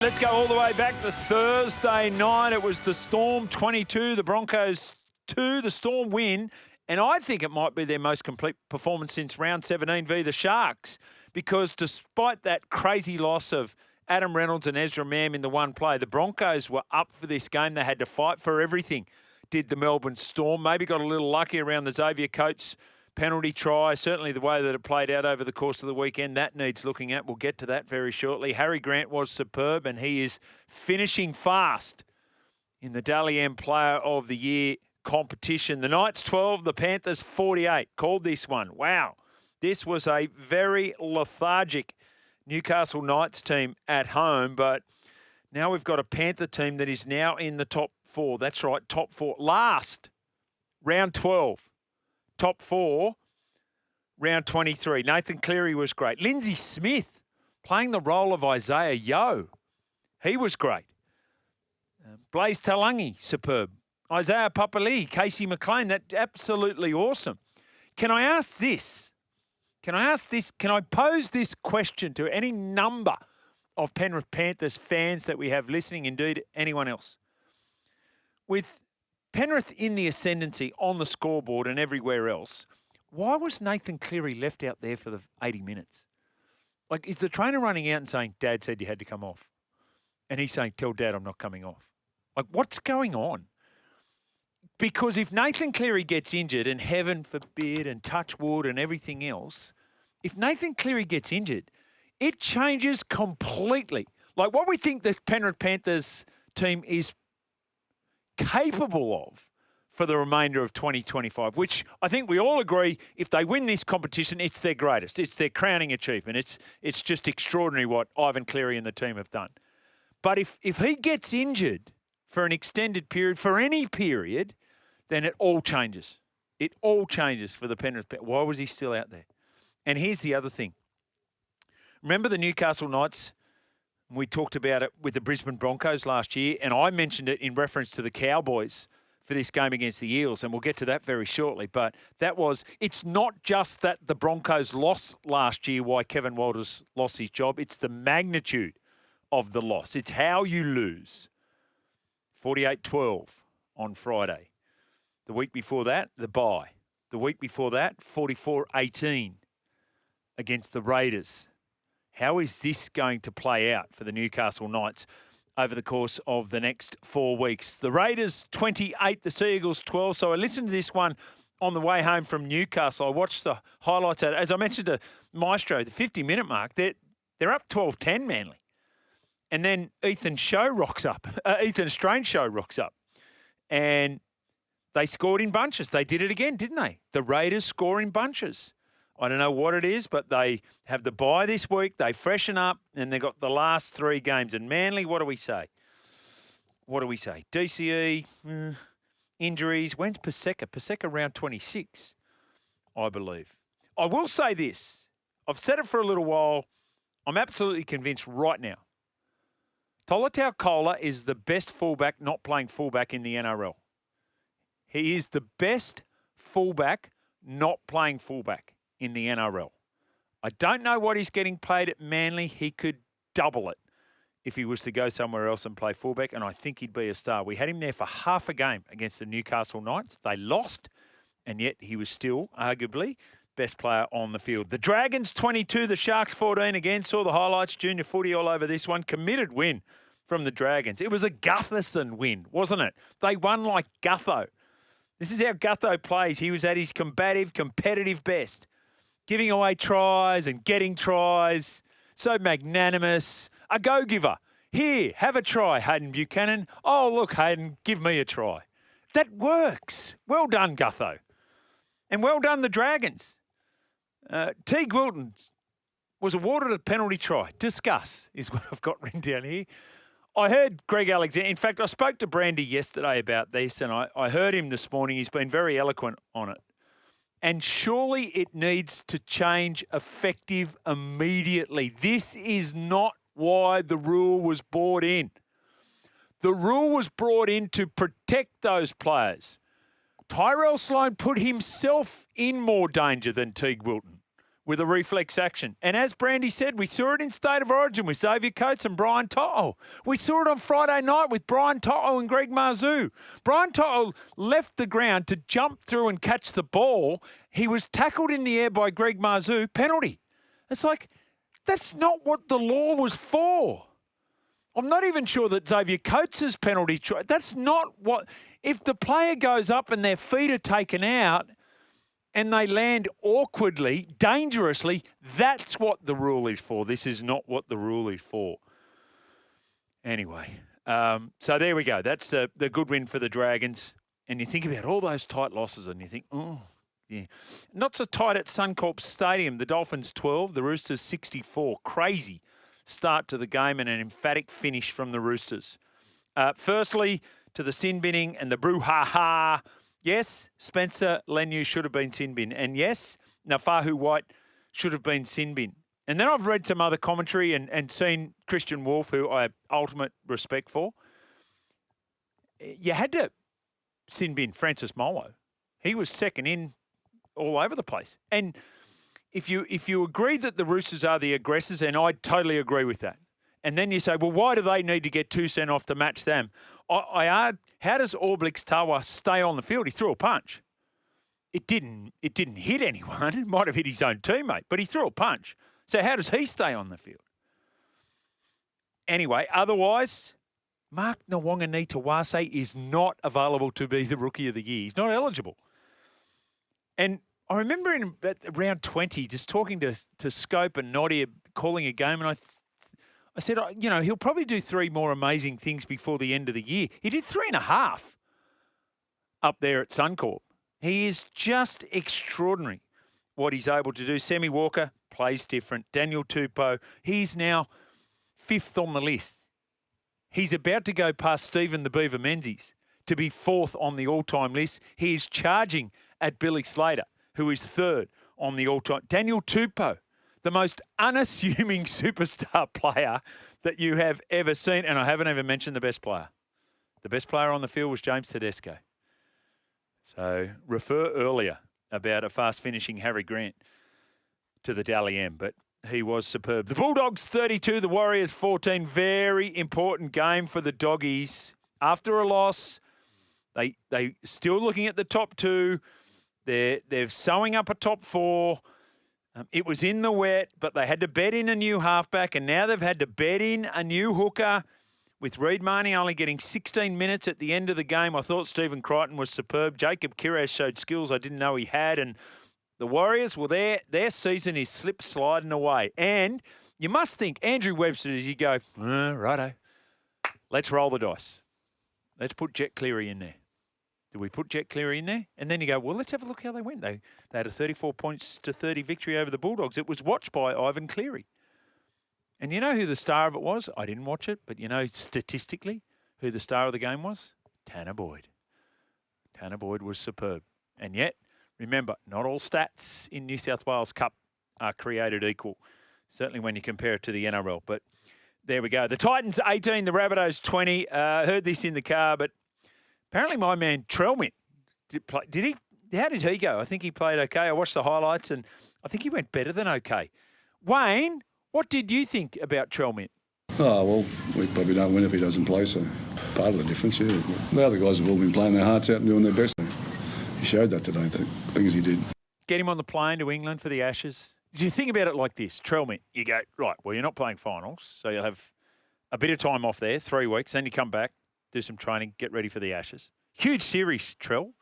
Let's go all the way back to Thursday night. It was the Storm 22, the Broncos 2, the Storm win. And I think it might be their most complete performance since round 17 v the Sharks. Because despite that crazy loss of Adam Reynolds and Ezra Mam in the one play, the Broncos were up for this game. They had to fight for everything, did the Melbourne Storm. Maybe got a little lucky around the Xavier Coates penalty try. Certainly the way that it played out over the course of the weekend, that needs looking at. We'll get to that very shortly. Harry Grant was superb, and he is finishing fast in the Dally M Player of the Year competition. The Knights 12, the Panthers 48. Called this one. Wow. This was a very lethargic Newcastle Knights team at home, but now we've got a Panther team that is now in the top four. That's right, top four. Last, round 12. Top four, round 23. Nathan Cleary was great. Lindsay Smith playing the role of Isaiah Yeo. He was great. Blaze Talangi, superb. Isaiah Papali, Casey McLean, that's absolutely awesome. Can I ask this? Can I pose this question to any number of Penrith Panthers fans that we have listening, indeed anyone else? With Penrith in the ascendancy on the scoreboard and everywhere else, why was Nathan Cleary left out there for the 80 minutes? Like, is the trainer running out and saying, Dad said you had to come off? And he's saying, tell Dad I'm not coming off. Like, what's going on? Because if Nathan Cleary gets injured, and heaven forbid, and touch wood and everything else, if Nathan Cleary gets injured, it changes completely. Like, what we think the Penrith Panthers team is capable of for the remainder of 2025, which I think we all agree, if they win this competition, it's their greatest. It's their crowning achievement. It's just extraordinary what Ivan Cleary and the team have done. But if he gets injured for an extended period, for any period, then it all changes. It all changes for the Penrith. Why was he still out there? And here's the other thing. Remember the Newcastle Knights? We talked about it with the Brisbane Broncos last year, and I mentioned it in reference to the Cowboys for this game against the Eels, and we'll get to that very shortly. But it's not just that the Broncos lost last year why Kevin Walters lost his job. It's the magnitude of the loss. It's how you lose. 48-12 on Friday. The week before that, the bye. The week before that, 44-18 against the Raiders. How is this going to play out for the Newcastle Knights over the course of the next 4 weeks? The Raiders 28, the Sea Eagles 12. So I listened to this one on the way home from Newcastle. I watched the highlights. As I mentioned to Maestro, the 50-minute mark, they're up 12-10 Manly. And then Ethan Strange rocks up. And they scored in bunches. They did it again, didn't they? The Raiders score in bunches. I don't know what it is, but they have the bye this week. They freshen up, and they've got the last 3 games. And Manly, what do we say? DCE, injuries. When's Paseka? Paseka round 26, I believe. I will say this. I've said it for a little while. I'm absolutely convinced right now. Tolatau Kola is the best fullback not playing fullback in the NRL. He is the best fullback not playing fullback in the NRL. I don't know what he's getting paid at Manly. He could double it if he was to go somewhere else and play fullback, and I think he'd be a star. We had him there for half a game against the Newcastle Knights. They lost, and yet he was still, arguably, best player on the field. The Dragons 22, the Sharks 14. Again, saw the highlights. Junior footy all over this one. Committed win from the Dragons. It was a Gutherson win, wasn't it? They won like Gutho. This is how Gutho plays. He was at his combative, competitive best. Giving away tries and getting tries. So magnanimous. A go-giver. Here, have a try, Hayden Buchanan. Oh, look, Hayden, give me a try. That works. Well done, Gutho. And well done, the Dragons. Teague Wilton was awarded a penalty try. Discuss is what I've got written down here. I heard Greg Alexander. In fact, I spoke to Brandy yesterday about this, and I heard him this morning. He's been very eloquent on it. And surely it needs to change effective immediately. This is not why the rule was brought in. The rule was brought in to protect those players. Tyrell Sloan put himself in more danger than Teague Wilton with a reflex action. And as Brandy said, we saw it in State of Origin with Xavier Coates and Brian To'o. We saw it on Friday night with Brian To'o and Greg Marzou. Brian To'o left the ground to jump through and catch the ball. He was tackled in the air by Greg Marzou. Penalty. It's like, that's not what the law was for. I'm not even sure that Xavier Coates' penalty. That's not what. If the player goes up and their feet are taken out and they land awkwardly, dangerously, that's what the rule is for. This is not what the rule is for. Anyway, so there we go. That's the good win for the Dragons. And you think about all those tight losses and you think, oh, yeah. Not so tight at Suncorp Stadium. The Dolphins 12, the Roosters 64. Crazy start to the game and an emphatic finish from the Roosters. Firstly, to the sin binning and the brouhaha. Yes, Spencer Leniu should have been sin bin. And yes, Nafahu White should have been sin bin. And then I've read some other commentary and seen Christian Wolf, who I have ultimate respect for. You had to sin bin Francis Molo. He was second in all over the place. And if you agree that the Roosters are the aggressors, and I totally agree with that, and then you say, well, why do they need to get 2 sent off to match them? I asked, how does Orblix Tawa stay on the field? He threw a punch. It didn't hit anyone. It might have hit his own teammate, but he threw a punch. So how does he stay on the field? Anyway, otherwise, Mark Nawangani-Tawase is not available to be the Rookie of the Year. He's not eligible. And I remember in round 20, just talking to Scope and Noddy, calling a game, and I said, he'll probably do 3 more amazing things before the end of the year. He did 3.5 up there at Suncorp. He is just extraordinary what he's able to do. Sammy Walker plays different. Daniel Tupou, he's now 5th on the list. He's about to go past Stephen the Beaver Menzies to be 4th on the all-time list. He is charging at Billy Slater, who is 3rd on the all-time. Daniel Tupou, the most unassuming superstar player that you have ever seen. And I haven't even mentioned the best player. The best player on the field was James Tedesco. So refer earlier about a fast-finishing Harry Grant to the Dally M, but he was superb. The Bulldogs 32, the Warriors 14. Very important game for the Doggies. After a loss, they still looking at the top 2. They're sewing up a top 4. It was in the wet, but they had to bet in a new halfback, and now they've had to bet in a new hooker with Reid Marnie only getting 16 minutes at the end of the game. I thought Stephen Crichton was superb. Jacob Kiraz showed skills I didn't know he had. And the Warriors, well, their season is sliding away. And you must think, Andrew Webster, as you go, righto, let's roll the dice. Let's put Jet Cleary in there. Do we put Jet Cleary in there? And then you go, well, let's have a look how they went. They had a 34 points to 30 victory over the Bulldogs. It was watched by Ivan Cleary. And you know who the star of it was? I didn't watch it, but you know statistically who the star of the game was? Tanner Boyd. Tanner Boyd was superb. And yet, remember, not all stats in New South Wales Cup are created equal, certainly when you compare it to the NRL. But there we go. The Titans 18, the Rabbitohs 20. Heard this in the car, but apparently my man Trelwyn, did he? How did he go? I think he played okay. I watched the highlights, and I think he went better than okay. Wayne, what did you think about Trelwyn? Oh, well, we probably don't win if he doesn't play, so part of the difference, yeah. The other guys have all been playing their hearts out and doing their best. He showed that today, I think as he did. Get him on the plane to England for the Ashes. Do you think about it like this? Trelwyn, you go, right, well, you're not playing finals, so you'll have a bit of time off there, 3 weeks, then you come back, do some training, get ready for the Ashes. Huge series, Trell.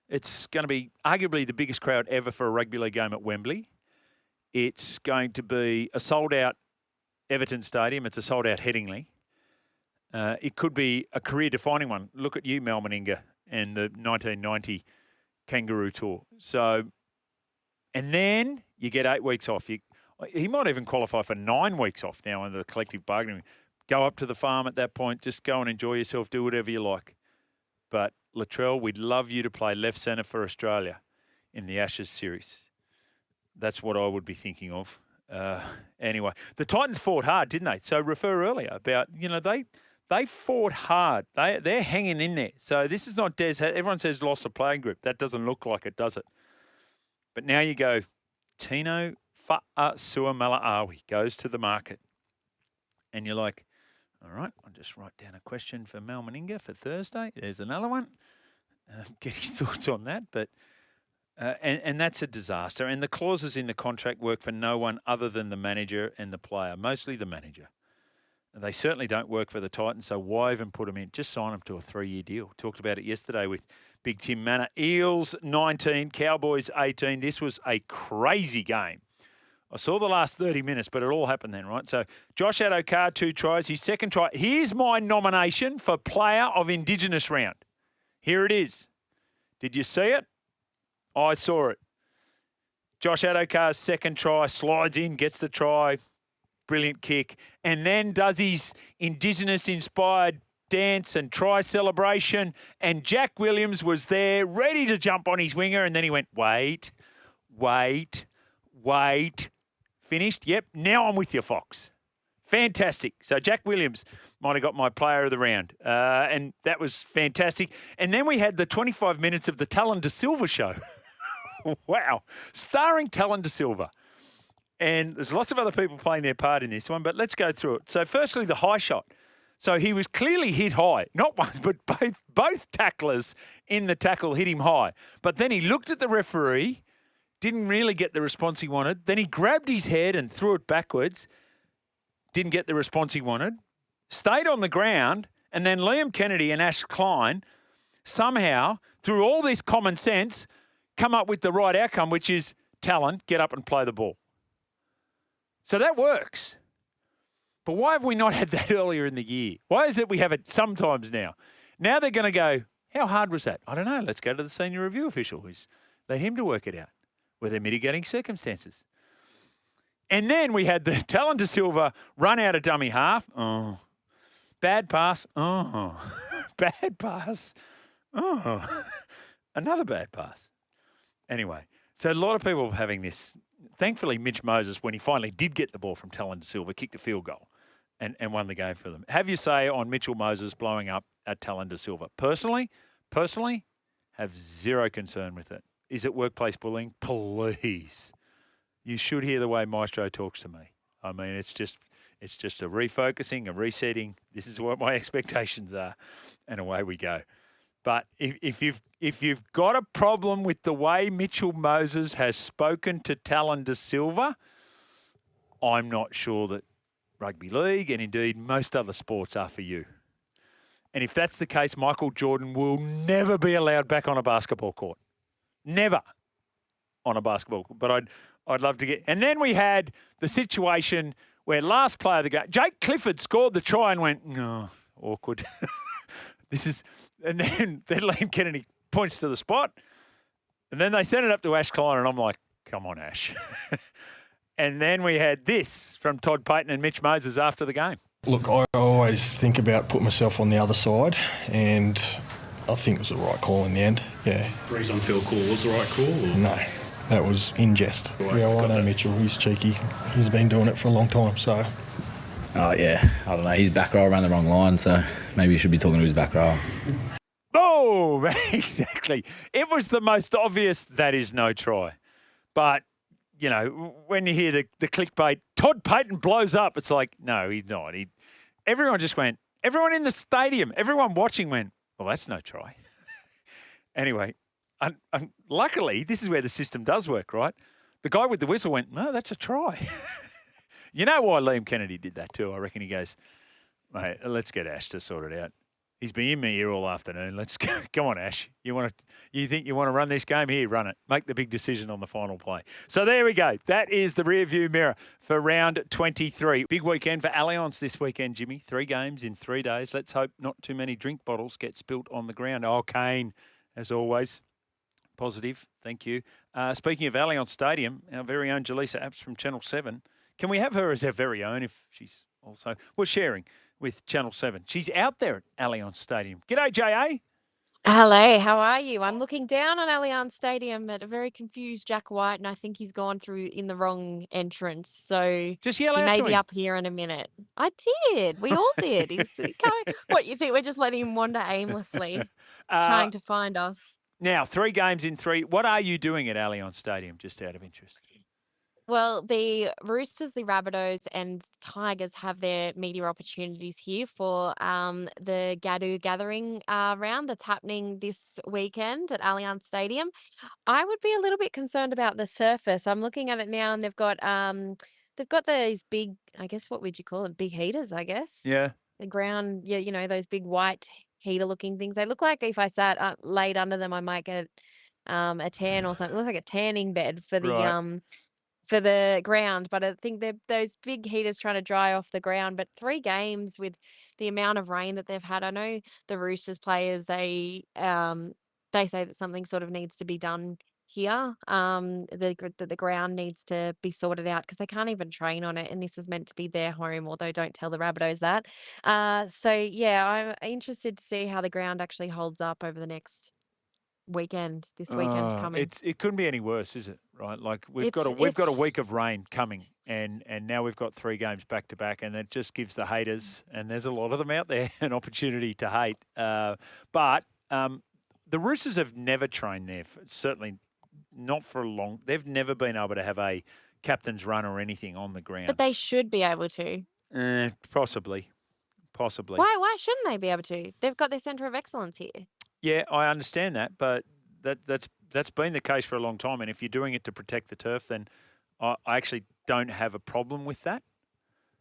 It's going to be arguably the biggest crowd ever for a rugby league game at Wembley. It's going to be a sold-out Everton Stadium. It's a sold-out Headingley. It could be a career-defining one. Look at you, Mal Meninga, and the 1990 Kangaroo Tour. So, and then you get 8 weeks off. He might even qualify for 9 weeks off now under the collective bargaining. Go up to the farm at that point. Just go and enjoy yourself. Do whatever you like. But, Latrell, we'd love you to play left centre for Australia in the Ashes series. That's what I would be thinking of. Anyway, the Titans fought hard, didn't they? So refer earlier about, they fought hard. They're hanging in there. So this is not Des. Everyone says lost the playing group. That doesn't look like it, does it? But now you go Tino Fa'asuamalawi goes to the market. And you're like, all right, I'll just write down a question for Mal Meninga for Thursday. There's another one. Get his thoughts on that. But and that's a disaster. And the clauses in the contract work for no one other than the manager and the player, mostly the manager. And they certainly don't work for the Titans, so why even put them in? Just sign them to a 3-year deal. Talked about it yesterday with Big Tim Manor. Eels 19, Cowboys 18. This was a crazy game. I saw the last 30 minutes, but it all happened then, right? So Josh Adokar, 2 tries. His second try. Here's my nomination for Player of Indigenous Round. Here it is. Did you see it? I saw it. Josh Adokar's second try, slides in, gets the try. Brilliant kick. And then does his Indigenous-inspired dance and try celebration. And Jack Williams was there, ready to jump on his winger. And then he went, wait. Finished. Yep, now I'm with you, Fox. Fantastic. So Jack Williams might have got my player of the round. And that was fantastic. And then we had the 25 minutes of the Talon De Silva show. Wow. Starring Talon De Silva. And there's lots of other people playing their part in this one, but let's go through it. So firstly, the high shot. So he was clearly hit high. Not one, but both tacklers in the tackle hit him high. But then he looked at the referee, didn't really get the response he wanted. Then he grabbed his head and threw it backwards. Didn't get the response he wanted. Stayed on the ground. And then Liam Kennedy and Ash Klein somehow, through all this common sense, come up with the right outcome, which is Talon, get up and play the ball. So that works. But why have we not had that earlier in the year? Why is it we have it sometimes now? Now they're going to go, how hard was that? I don't know. Let's go to the senior review official. Let him to work it out. Were there mitigating circumstances? And then we had the Talon De Silva run out of dummy half. Oh. Bad pass. Oh. Bad pass. Oh. Another bad pass. Anyway, so a lot of people having this. Thankfully, Mitch Moses, when he finally did get the ball from Talon De Silva, kicked a field goal and won the game for them. Have your say on Mitchell Moses blowing up at Talon De Silva. Personally, have zero concern with it. Is it workplace bullying? Please. You should hear the way Maestro talks to me. I mean, it's just a refocusing, a resetting. This is what my expectations are, and away we go. But if you've got a problem with the way Mitchell Moses has spoken to Talon De Silva, I'm not sure that rugby league and indeed most other sports are for you. And if that's the case, Michael Jordan will never be allowed back on a basketball court. Never on a basketball court. But I'd love to get. And then we had the situation where last play of the game, Jake Clifford scored the try and went, oh, awkward. And then Liam Kennedy points to the spot. And then they send it up to Ash Klein, and I'm like, come on, Ash. And then we had this from Todd Payten and Mitch Moses after the game. Look, I always think about putting myself on the other side, and I think it was the right call in the end, yeah. Breeze on field call was the right call? Or? No, that was in jest. Right, yeah, well, I know Mitchell, he's cheeky. He's been doing it for a long time, so... Oh, yeah, I don't know. His back row ran the wrong line, so maybe you should be talking to his back row. Oh, exactly. It was the most obvious, that is no try. But, you know, when you hear the clickbait, Todd Payten blows up, it's like, no, he's not. Everyone just went, everyone in the stadium, everyone watching went, well, that's no try. Anyway, luckily, this is where the system does work, right? The guy with the whistle went, no, that's a try. You know why Liam Kennedy did that too? I reckon he goes, mate, let's get Ash to sort it out. He's been in my ear all afternoon. Let's go. Come on, Ash. You think you want to run this game? Here, run it. Make the big decision on the final play. So there we go. That is the rearview mirror for round 23. Big weekend for Allianz this weekend, Jimmy. 3 games in 3 days. Let's hope not too many drink bottles get spilt on the ground. Oh, Kane, as always. Positive. Thank you. Speaking of Allianz Stadium, our very own Jelisa Apps from Channel 7. Can we have her as our very own if she's also... We're sharing with Channel 7. She's out there at Allianz Stadium. G'day, J.A. Hello, how are you? I'm looking down on Allianz Stadium at a very confused Jack White, and I think he's gone through in the wrong entrance. So Just yell he out may to be him. up here in a minute. I did. We all did. What, you think we're just letting him wander aimlessly, trying to find us? Now, 3 games in 3. What are you doing at Allianz Stadium, just out of interest? Well, the Roosters, the Rabbitohs, and Tigers have their media opportunities here for the Gadu Gathering round that's happening this weekend at Allianz Stadium. I would be a little bit concerned about the surface. I'm looking at it now, and they've got those big, I guess, what would you call them? Big heaters, I guess. Yeah. The ground, yeah, those big white heater looking things. They look like if I sat laid under them, I might get a tan or something. It looks like a tanning bed Right. For the ground, but I think they're those big heaters trying to dry off the ground. But 3 games with the amount of rain that they've had, I know the Roosters players, they say that something sort of needs to be done here. The ground needs to be sorted out because they can't even train on it, and this is meant to be their home, although don't tell the Rabbitohs that. So yeah, I'm interested to see how the ground actually holds up over the next this weekend coming. It couldn't be any worse, is it? Right? Like we've got a It's week of rain coming, and now we've got 3 games back to back, and it just gives the haters, and there's a lot of them out there, an opportunity to hate. But the Roosters have never trained there, certainly not for a long. They've never been able to have a captain's run or anything on the ground. But they should be able to. Possibly. Why shouldn't they be able to? They've got their centre of excellence here. Yeah, I understand that, but that's been the case for a long time. And if you're doing it to protect the turf, then I actually don't have a problem with that.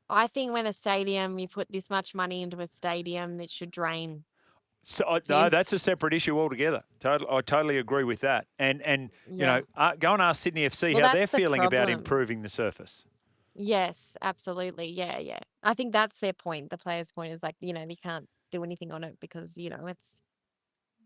I think when you put this much money into a stadium, it should drain. So no, that's a separate issue altogether. I totally agree with that. And Yeah. go and ask Sydney FC Well, how they're that's the feeling about problem. improving the surface. Yes, absolutely. Yeah. I think that's their point. The players' point is like, they can't do anything on it because,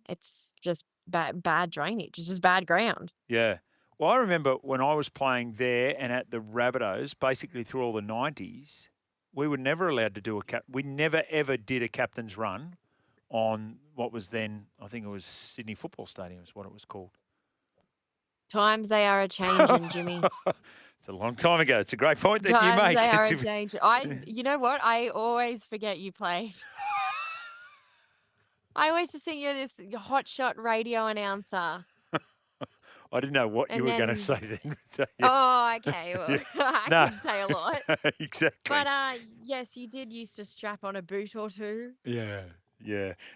it's just bad drainage. It's just bad ground. Yeah. Well, I remember when I was playing there and at the Rabbitohs, basically through all the 90s, we were never allowed to do we never ever did a captain's run on what was then, I think it was Sydney Football Stadium is what it was called. Times they are a-changing, Jimmy. It's a long time ago. It's a great point that you Times make. they are a-changing. You know what? I always forget you played. I always just think you're this hotshot radio announcer. I didn't know what you were going to say then. So, yeah. Oh, okay. Well, I can say a lot. Exactly. But yes, you did used to strap on a boot or two. Yeah.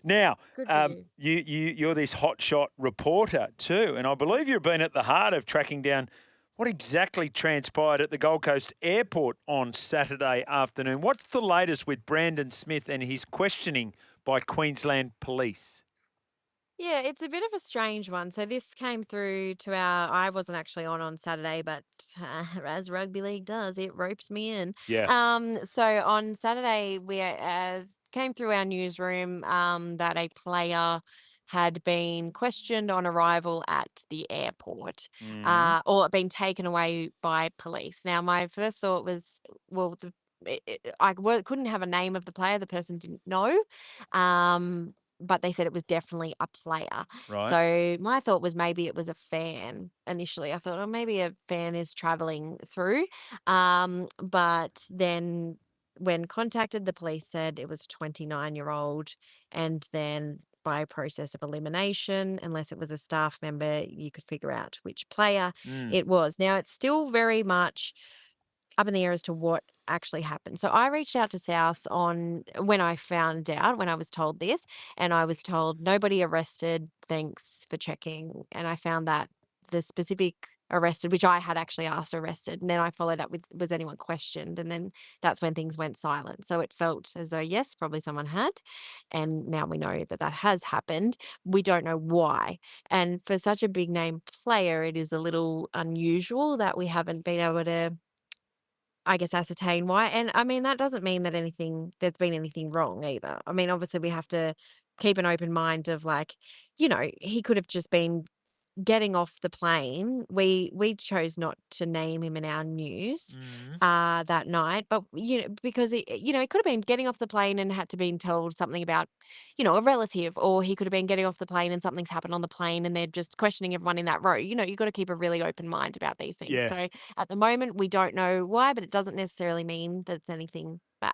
Now, Good for you're this hotshot reporter too, and I believe you've been at the heart of tracking down what exactly transpired at the Gold Coast airport on Saturday afternoon. What's the latest with Brandon Smith and his questioning by Queensland Police? Yeah, it's a bit of a strange one. So this came through to I wasn't actually on Saturday, but as rugby league does, it ropes me in. Yeah. So on Saturday, we came through our newsroom that a player had been questioned on arrival at the airport or been taken away by police. Now, my first thought was, well, I couldn't have a name of the player. The person didn't know. But they said it was definitely a player. Right. So my thought was maybe it was a fan initially. I thought, oh, maybe a fan is traveling through. But then when contacted, the police said it was a 29-year-old. And then by process of elimination, unless it was a staff member, you could figure out which player it was. Now, it's still very much up in the air as to what actually happened. So I reached out to South when I found out, when I was told this, and I was told nobody arrested, thanks for checking. And I found that the specific arrested, which I had actually asked arrested, and then I followed up with, was anyone questioned? And then that's when things went silent. So it felt as though, yes, probably someone had. And now we know that has happened. We don't know why. And for such a big name player, it is a little unusual that we haven't been able to, I guess, ascertain why. And I mean, that doesn't mean that there's been anything wrong either. I mean, obviously we have to keep an open mind of he could have just been getting off the plane. We chose not to name him in our news that night, but because he could have been getting off the plane and had to be told something about a relative, or he could have been getting off the plane and something's happened on the plane and they're just questioning everyone in that row. You've got to keep a really open mind about these things. Yeah. So at the moment we don't know why, but it doesn't necessarily mean that it's anything bad.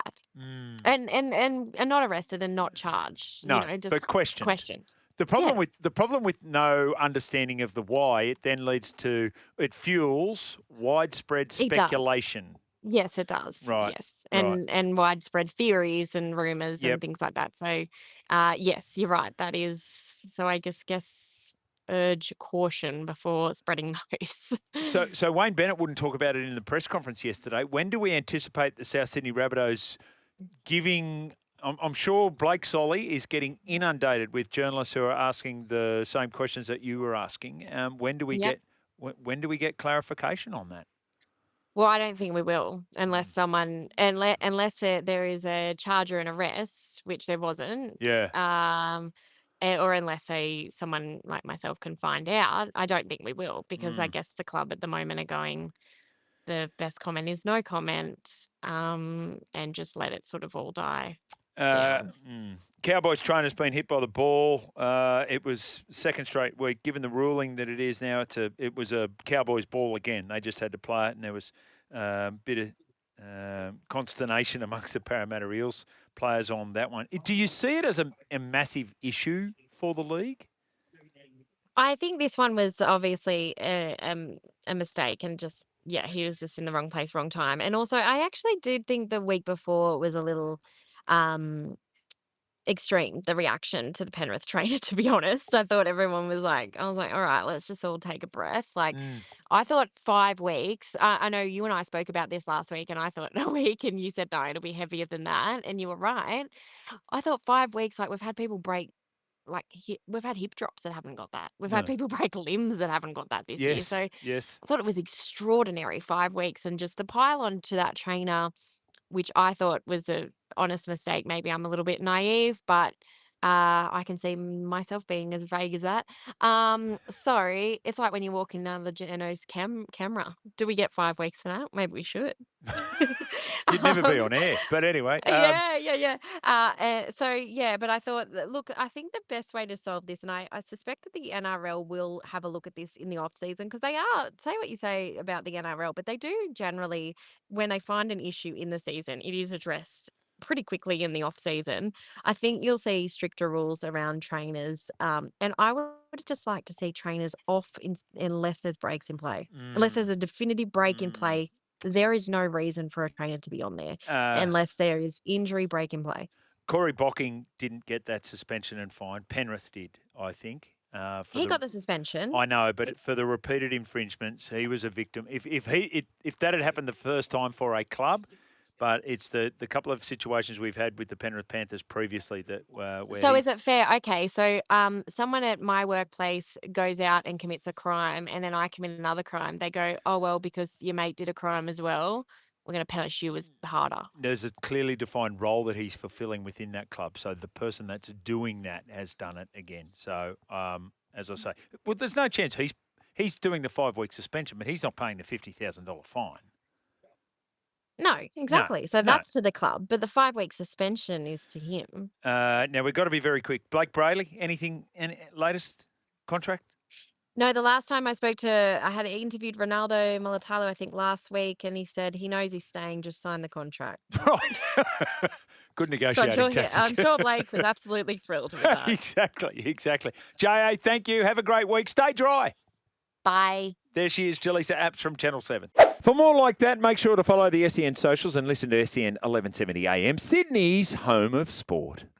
And not arrested and not charged. No, just but questioned. questioned. The problem Yes. with no understanding of the why, it then leads to it fuels widespread It does. speculation. Yes, it does. Right. Yes. Right. And widespread theories and rumors Yep. and things like that. So, yes, you're right. That is, so I just guess urge caution before spreading those. So Wayne Bennett wouldn't talk about it in the press conference yesterday. When do we anticipate the South Sydney Rabbitohs giving? I'm sure Blake Solly is getting inundated with journalists who are asking the same questions that you were asking. When do we Yep. get clarification on that? Well, I don't think we will unless there is a charge or an arrest, which there wasn't. Yeah. Or unless someone like myself can find out. I don't think we will, because I guess the club at the moment are going, the best comment is no comment, and just let it sort of all die down. Cowboys trainer's been hit by the ball. It was second straight week. Given the ruling that it is now, it was a Cowboys ball again. They just had to play it, and there was a bit of consternation amongst the Parramatta Eels players on that one. Do you see it as a massive issue for the league? I think this one was obviously a mistake, and just, yeah, he was just in the wrong place, wrong time. And also, I actually did think the week before was a little extreme, the reaction to the Penrith trainer, to be honest. I thought everyone was like, I was like, all right, let's just all take a breath. Like, I thought 5 weeks. I know you and I spoke about this last week, and I thought a week, and you said, no, it'll be heavier than that. And you were right. I thought 5 weeks, like, we've had people break, like, we've had hip drops that haven't got that. We've had people break limbs that haven't got that this year. So Yes. I thought it was extraordinary, 5 weeks, and just the pile on to that trainer, which I thought was a honest mistake. Maybe I'm a little bit naive, but I can see myself being as vague as that. So it's like when you walk in the Geno's camera. Do we get 5 weeks for that? Maybe we should. You'd never be Um, on air, but anyway. yeah. So yeah, but I thought, look, I think the best way to solve this, and I suspect that the NRL will have a look at this in the off season, because they are, say what you say about the NRL, but they do generally, when they find an issue in the season, it is addressed pretty quickly in the off season. I think you'll see stricter rules around trainers, and I would just like to see trainers off unless there's breaks in play, unless there's a definitive break in play. There is no reason for a trainer to be on there unless there is injury, break in play. Corey Bocking didn't get that suspension and fine. Penrith did, I think. He got the suspension. I know, but for the repeated infringements, he was a victim. If that had happened the first time for a club, but it's the couple of situations we've had with the Penrith Panthers previously that where. So is it fair? Okay, so someone at my workplace goes out and commits a crime, and then I commit another crime. They go, oh well, because your mate did a crime as well, we're going to punish you as harder. There's a clearly defined role that he's fulfilling within that club. So the person that's doing that has done it again. So as I say, well, there's no chance he's doing the 5-week suspension, but he's not paying the $50,000 fine. No, exactly. So that's to the club, but the 5-week suspension is to him. Now we've got to be very quick. Blake Brayley, any latest contract? No, the last time I had interviewed Ronaldo Mulatalo, I think last week, and he said he knows he's staying, just sign the contract. Right. Good So negotiating tactic. I'm sure Blake was absolutely thrilled with that. Exactly. J.A., thank you. Have a great week. Stay dry. Bye. There she is, Jelisa Apps from Channel 7. For more like that, make sure to follow the SEN socials and listen to SEN 1170 AM, Sydney's home of sport.